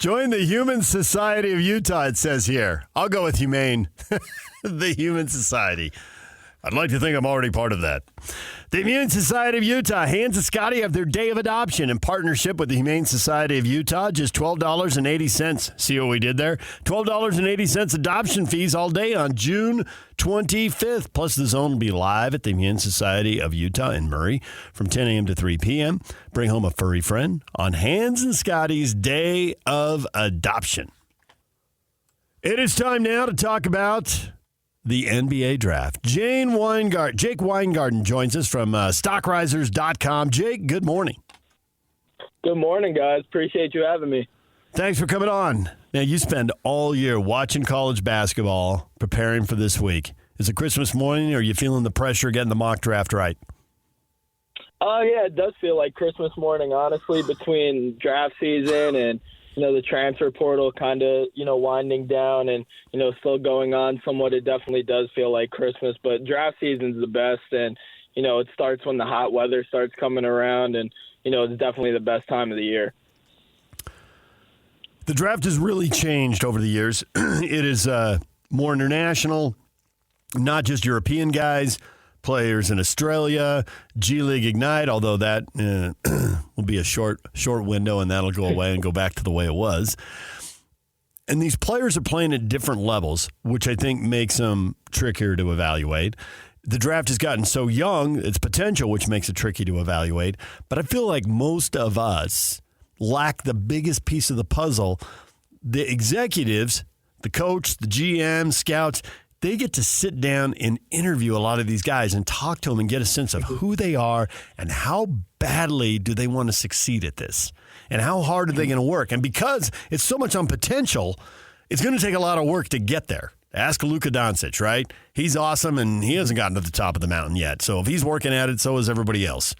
Join the Human Society of Utah, it says here. I'll go with humane. The Human Society. I'd like to think I'm already part of that. The Humane Society of Utah, Hans and Scotty have their day of adoption in partnership with the Humane Society of Utah. Just $12.80. See what we did there? $12.80 adoption fees all day on June 25th. Plus, the zone will be live at the Humane Society of Utah in Murray from 10 a.m. to 3 p.m. Bring home a furry friend on Hans and Scotty's day of adoption. It is time now to talk about the NBA draft. Jake Weingarten joins us from stockrisers.com. Jake, good morning. Good morning, guys. Appreciate you having me. Thanks for coming on. Now, you spend all year watching college basketball, preparing for this week. Is it Christmas morning, or are you feeling the pressure getting the mock draft right? Yeah, it does feel like Christmas morning, honestly, between draft season and the transfer portal kind of, winding down and, still going on somewhat. It definitely does feel like Christmas, but draft season's the best. And, it starts when the hot weather starts coming around and, it's definitely the best time of the year. The draft has really changed over the years. It is more international, not just European guys, players in Australia, G League Ignite, although that will be a short window and that'll go away and go back to the way it was. And these players are playing at different levels, which I think makes them trickier to evaluate. The draft has gotten so young, its potential, which makes it tricky to evaluate. But I feel like most of us lack the biggest piece of the puzzle. The executives, the coach, the GM, scouts, they get to sit down and interview a lot of these guys and talk to them and get a sense of who they are and how badly do they want to succeed at this and how hard are they going to work. And because it's so much on potential, it's going to take a lot of work to get there. Ask Luka Doncic, right? He's awesome, and he hasn't gotten to the top of the mountain yet. So if he's working at it, so is everybody else.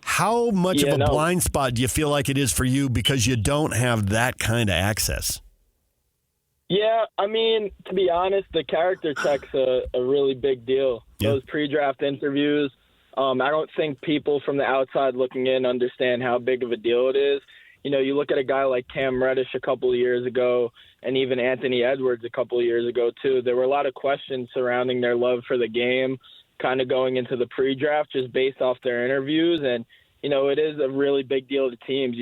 How much of a blind spot do you feel like it is for you because you don't have that kind of access? Yeah, I mean, to be honest, the character check's a really big deal. Yeah. Those pre-draft interviews, I don't think people from the outside looking in understand how big of a deal it is. You look at a guy like Cam Reddish a couple of years ago and even Anthony Edwards a couple of years ago, too. There were a lot of questions surrounding their love for the game kind of going into the pre-draft just based off their interviews. And, it is a really big deal to teams.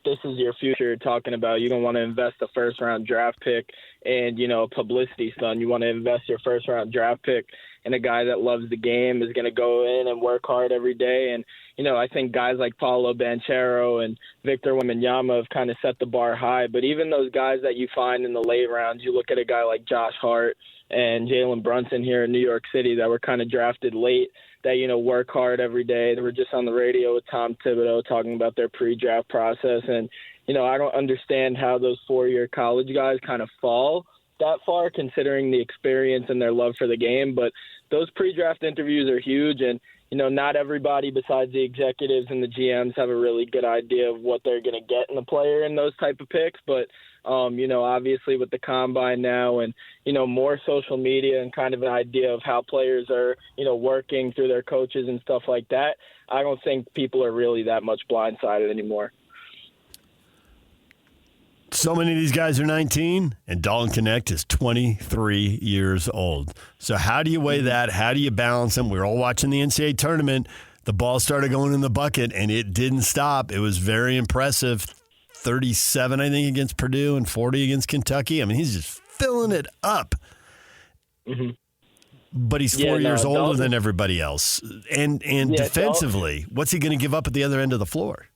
This is your future you're talking about. You don't want to invest a first-round draft pick and, publicity stunt. You want to invest your first-round draft pick in a guy that loves the game, is going to go in and work hard every day. And, I think guys like Paolo Banchero and Victor Wembanyama have kind of set the bar high. But even those guys that you find in the late rounds, you look at a guy like Josh Hart and Jalen Brunson here in New York City that were kind of drafted late, that, work hard every day. They were just on the radio with Tom Thibodeau talking about their pre-draft process. And, I don't understand how those four-year college guys kind of fall that far considering the experience and their love for the game. But those pre-draft interviews are huge. And, not everybody besides the executives and the GMs have a really good idea of what they're going to get in the player in those type of picks. But, obviously with the combine now and, more social media and kind of an idea of how players are, working through their coaches and stuff like that, I don't think people are really that much blindsided anymore. So many of these guys are 19, and Dalton Connect is 23 years old. So how do you weigh that? How do you balance them? We were all watching the NCAA tournament. The ball started going in the bucket, and it didn't stop. It was very impressive. 37, I think, against Purdue and 40 against Kentucky. I mean, he's just filling it up. Mm-hmm. But he's 4 years older than everybody else. And defensively, what's he going to give up at the other end of the floor?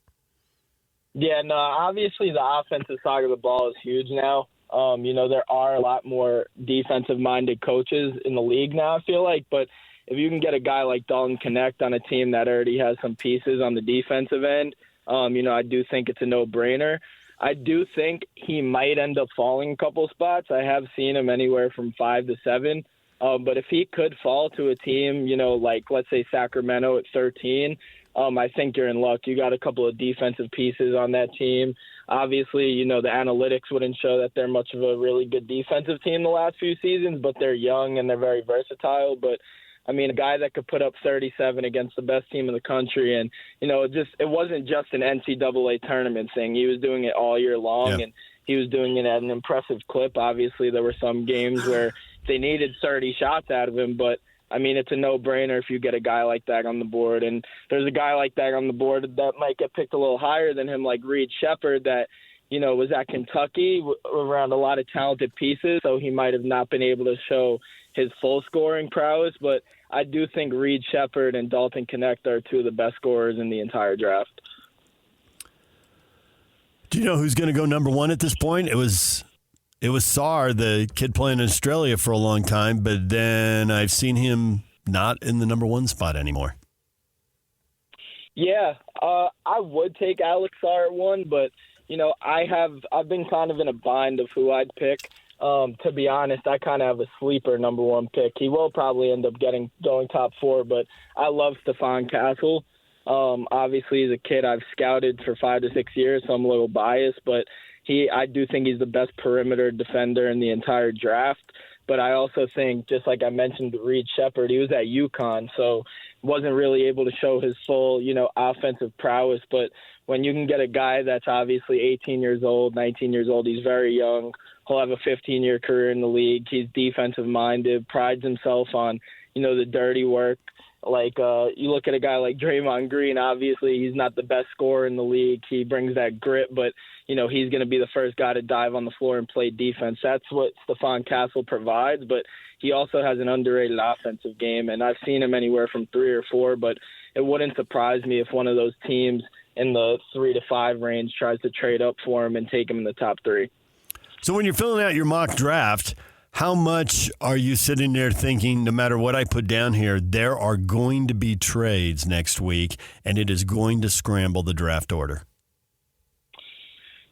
Yeah, no, obviously the offensive side of the ball is huge now. There are a lot more defensive-minded coaches in the league now, I feel like. But if you can get a guy like Dalton Connect on a team that already has some pieces on the defensive end, I do think it's a no-brainer. I do think he might end up falling a couple spots. I have seen him anywhere from 5 to 7. But if he could fall to a team, like let's say Sacramento at 13, I think you're in luck. You got a couple of defensive pieces on that team. Obviously, the analytics wouldn't show that they're much of a really good defensive team the last few seasons, but they're young and they're very versatile. But I mean, a guy that could put up 37 against the best team in the country. And, it wasn't just an NCAA tournament thing. He was doing it all year long, and he was doing it at an impressive clip. Obviously, there were some games where they needed 30 shots out of him, but I mean, it's a no-brainer if you get a guy like that on the board. And there's a guy like that on the board that might get picked a little higher than him, like Reed Sheppard, that, was at Kentucky around a lot of talented pieces, so he might have not been able to show his full scoring prowess. But I do think Reed Sheppard and Dalton Knecht are two of the best scorers in the entire draft. Do you know who's going to go number one at this point? It was Sarr, the kid playing in Australia for a long time, but then I've seen him not in the number one spot anymore. Yeah, I would take Alex Sarr at one, but I've been kind of in a bind of who I'd pick. To be honest, I kind of have a sleeper number one pick. He will probably end up going top four, but I love Stephon Castle. Obviously, as a kid, I've scouted for 5 to 6 years, so I'm a little biased, but I do think he's the best perimeter defender in the entire draft. But I also think, just like I mentioned, Reed Sheppard, he was at UConn, so wasn't really able to show his full, offensive prowess. But when you can get a guy that's obviously 18 years old, 19 years old, he's very young. He'll have a 15-year career in the league. He's defensive-minded, prides himself on, the dirty work. Like, you look at a guy like Draymond Green, obviously he's not the best scorer in the league. He brings that grit, but, he's going to be the first guy to dive on the floor and play defense. That's what Stephon Castle provides, but he also has an underrated offensive game, and I've seen him anywhere from 3 or 4, but it wouldn't surprise me if one of those teams in the 3 to 5 range tries to trade up for him and take him in the top 3. So when you're filling out your mock draft, how much are you sitting there thinking, no matter what I put down here, there are going to be trades next week, and it is going to scramble the draft order?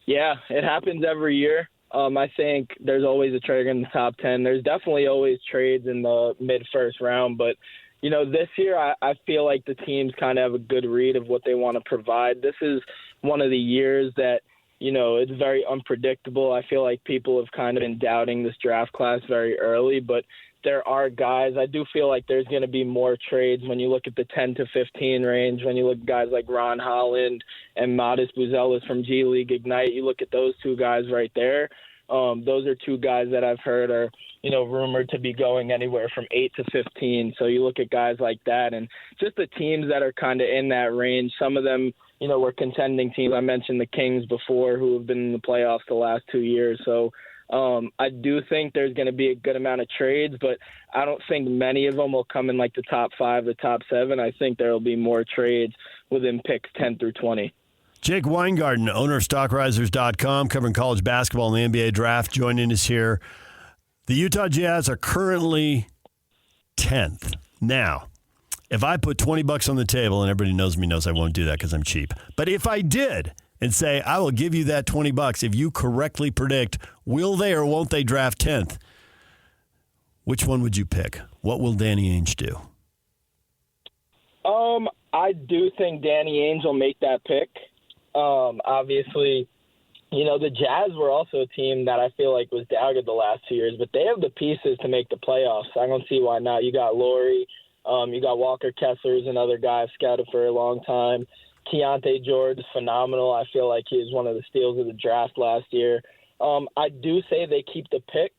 Yeah, it happens every year. I think there's always a trade in the top 10. There's definitely always trades in the mid-first round, but this year I feel like the teams kind of have a good read of what they want to provide. This is one of the years that, it's very unpredictable. I feel like people have kind of been doubting this draft class very early, but there are guys. I do feel like there's going to be more trades when you look at the 10 to 15 range, when you look at guys like Ron Holland and Modest Buzelis from G League Ignite. You look at those two guys right there. Those are two guys that I've heard are, rumored to be going anywhere from 8 to 15. So you look at guys like that and just the teams that are kind of in that range. Some of them, were contending teams. I mentioned the Kings before, who have been in the playoffs the last 2 years. So I do think there's going to be a good amount of trades, but I don't think many of them will come in like the top 5, the top 7. I think there will be more trades within picks 10 through 20. Jake Weingarten, owner of StockRisers.com, covering college basketball and the NBA draft, joining us here. The Utah Jazz are currently 10th. Now, if I put $20 on the table, and everybody knows I won't do that because I'm cheap, but if I did and say, I will give you that $20 if you correctly predict, will they or won't they draft 10th, which one would you pick? What will Danny Ainge do? I do think Danny Ainge will make that pick. Obviously, the Jazz were also a team that I feel like was doubted the last 2 years, but they have the pieces to make the playoffs. I don't see why not. You got Laurie, you got Walker Kessler, another guy I've scouted for a long time. Keontae George is phenomenal. I feel like he was one of the steals of the draft last year. I do say they keep the pick,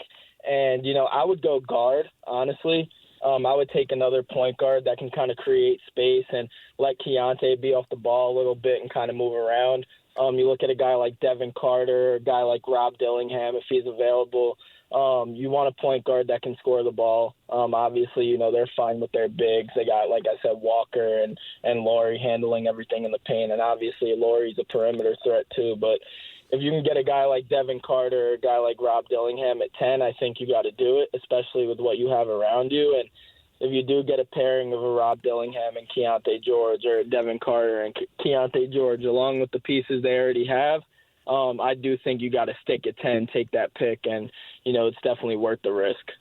and, I would go guard, honestly. I would take another point guard that can kind of create space and let Keontae be off the ball a little bit and kind of move around. You look at a guy like Devin Carter, a guy like Rob Dillingham, if he's available. You want a point guard that can score the ball. Obviously, they're fine with their bigs. They got, like I said, Walker and Laurie handling everything in the paint. And obviously, Laurie's a perimeter threat too. But if you can get a guy like Devin Carter or a guy like Rob Dillingham at 10, I think you got to do it, especially with what you have around you. And if you do get a pairing of a Rob Dillingham and Keontae George, or Devin Carter and Keontae George, along with the pieces they already have, I do think you got to stick at 10, take that pick, and, it's definitely worth the risk.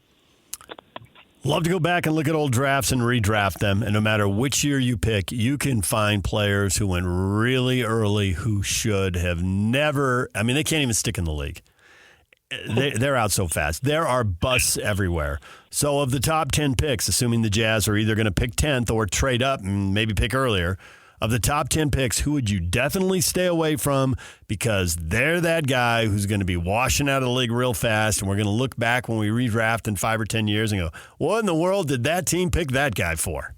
Love to go back and look at old drafts and redraft them, and no matter which year you pick, you can find players who went really early who should have never – they can't even stick in the league. they're out so fast. There are busts everywhere. So of the top 10 picks, assuming the Jazz are either going to pick 10th or trade up and maybe pick earlier, of the top 10 picks, who would you definitely stay away from because they're that guy who's going to be washing out of the league real fast, and we're going to look back when we redraft in 5 or 10 years and go, what in the world did that team pick that guy for?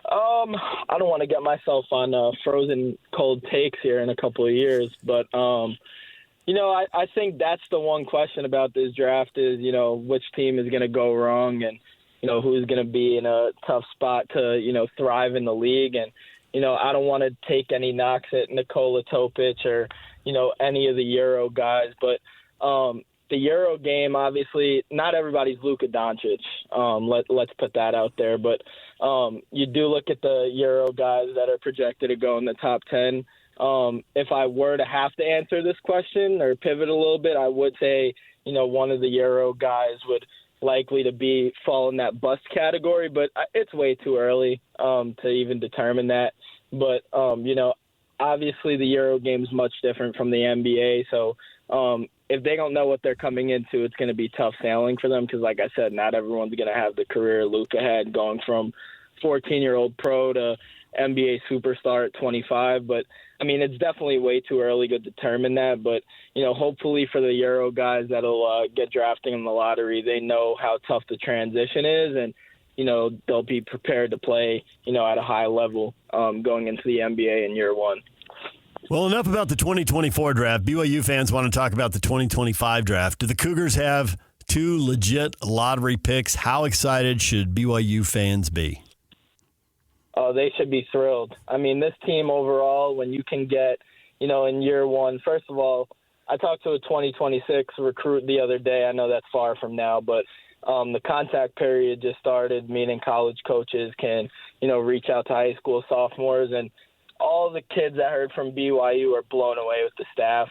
I don't want to get myself on frozen cold takes here in a couple of years, but I think that's the one question about this draft is, which team is going to go wrong and, who's going to be in a tough spot to, thrive in the league. And, I don't want to take any knocks at Nikola Topic or, any of the Euro guys. But the Euro game, obviously, not everybody's Luka Doncic. Let's put that out there. But you do look at the Euro guys that are projected to go in the top 10. If I were to have to answer this question or pivot a little bit, I would say, one of the Euro guys would likely to fall in that bust category, but it's way too early to even determine that. But, obviously the Euro game is much different from the NBA. So if they don't know what they're coming into, it's going to be tough sailing for them because, like I said, not everyone's going to have the career Luka had going from 14-year-old pro to NBA superstar at 25. But, it's definitely way too early to determine that. But, hopefully for the Euro guys that'll get drafting in the lottery, they know how tough the transition is and, they'll be prepared to play, at a high level going into the NBA in year one. Well, enough about the 2024 draft. BYU fans want to talk about the 2025 draft. Do the Cougars have 2 legit lottery picks? How excited should BYU fans be? Oh, they should be thrilled. This team overall, when you can get, in year one, first of all, I talked to a 2026 recruit the other day. I know that's far from now, but the contact period just started, meaning college coaches can, reach out to high school sophomores. And all the kids I heard from BYU are blown away with the staff.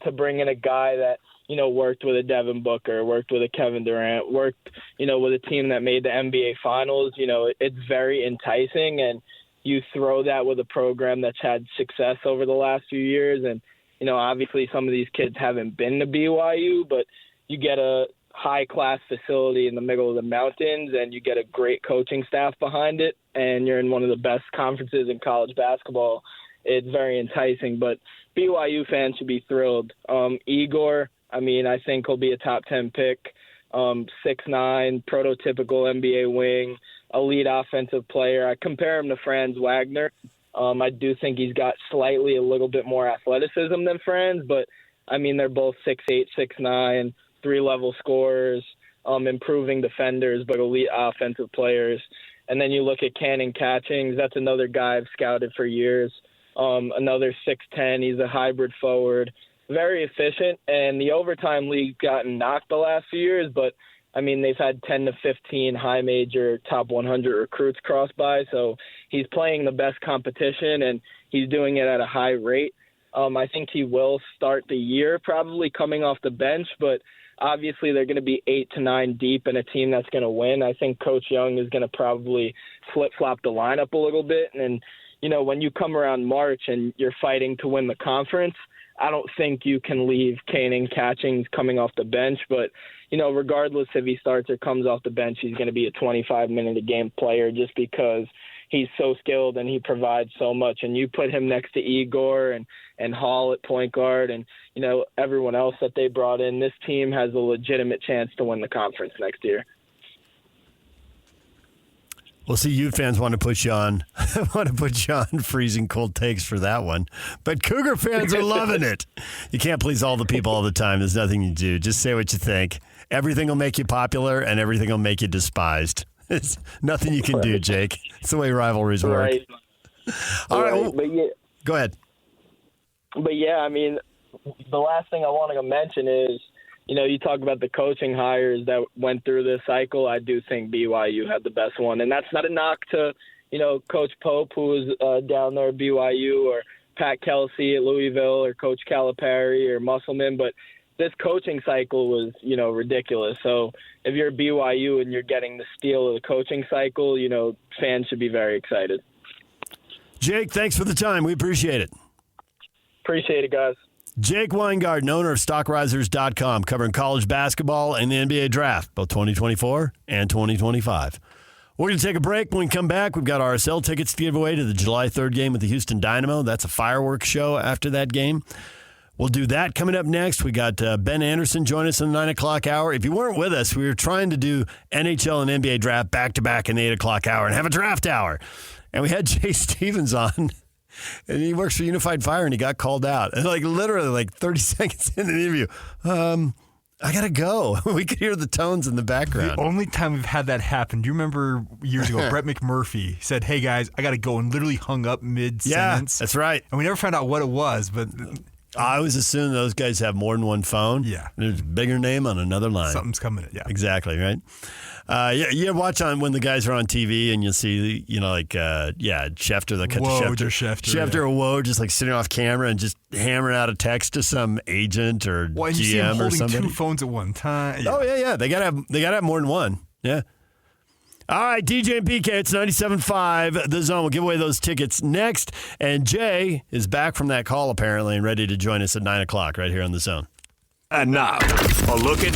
To bring in a guy that, worked with a Devin Booker, worked with a Kevin Durant, worked, with a team that made the NBA Finals, it's very enticing. And you throw that with a program that's had success over the last few years. And, obviously some of these kids haven't been to BYU, but you get a high-class facility in the middle of the mountains and you get a great coaching staff behind it, and you're in one of the best conferences in college basketball. It's very enticing, but BYU fans should be thrilled. Igor, I think he'll be a top 10 pick, 6'9", prototypical NBA wing, elite offensive player. I compare him to Franz Wagner. I do think he's got slightly a little bit more athleticism than Franz, but, they're both 6'8", 6'9", 3-level scorers, improving defenders, but elite offensive players. And then you look at Cannon Catchings. That's another guy I've scouted for years. Another 6'10". He's a hybrid forward, very efficient. And the overtime league gotten knocked the last few years, but they've had 10 to 15 high major top 100 recruits cross by. So he's playing the best competition and he's doing it at a high rate. I think he will start the year probably coming off the bench, but obviously they're going to be 8 to 9 deep in a team that's going to win. I think Coach Young is going to probably flip-flop the lineup a little bit. And, when you come around March and you're fighting to win the conference, I don't think you can leave Cannon Catchings coming off the bench. But, regardless if he starts or comes off the bench, he's going to be a 25-minute-a-game player just because he's so skilled and he provides so much. And you put him next to Igor and Hall at point guard and, everyone else that they brought in, this team has a legitimate chance to win the conference next year. Well, see, you fans want to put you on freezing cold takes for that one. But Cougar fans are loving it. You can't please all the people all the time. There's nothing you do. Just say what you think. Everything will make you popular and everything will make you despised. There's nothing you can do, Jake. It's the way rivalries work. Right. All right. Well, but yeah, go ahead. But, yeah, the last thing I wanted to mention is, you talk about the coaching hires that went through this cycle. I do think BYU had the best one. And that's not a knock to, Coach Pope, who was down there at BYU, or Pat Kelsey at Louisville, or Coach Calipari or Musselman. But this coaching cycle was, ridiculous. So if you're BYU and you're getting the steal of the coaching cycle, fans should be very excited. Jake, thanks for the time. We appreciate it. Appreciate it, guys. Jake Weingarten, owner of StockRisers.com, covering college basketball and the NBA draft, both 2024 and 2025. We're going to take a break. When we come back, we've got RSL tickets to give away to the July 3rd game with the Houston Dynamo. That's a fireworks show after that game. We'll do that coming up next. We got Ben Anderson join us in the 9 o'clock hour. If you weren't with us, we were trying to do NHL and NBA draft back-to-back in the 8 o'clock hour and have a draft hour. And we had Jay Stevens on. And he works for Unified Fire, and he got called out. And literally 30 seconds in the interview, I got to go. We could hear the tones in the background. The only time we've had that happen, do you remember years ago, Brett McMurphy said, hey, guys, I got to go, and literally hung up mid-sentence. Yeah, that's right. And we never found out what it was, but... I always assume those guys have more than one phone. Yeah. There's a bigger name on another line. Something's coming in, yeah. Exactly, right? You watch on when the guys are on TV and you'll see, Schefter, the cut Woj to or Schefter yeah. or Woj just sitting off camera and just hammering out a text to some agent or Well, and GM you see him or holding somebody. two phones at one time. Yeah. Oh, yeah. They gotta have more than one. Yeah. All right, DJ and PK, it's 97.5 The Zone. We'll give away those tickets next. And Jay is back from that call, apparently, and ready to join us at 9 o'clock right here on The Zone. And now, a look at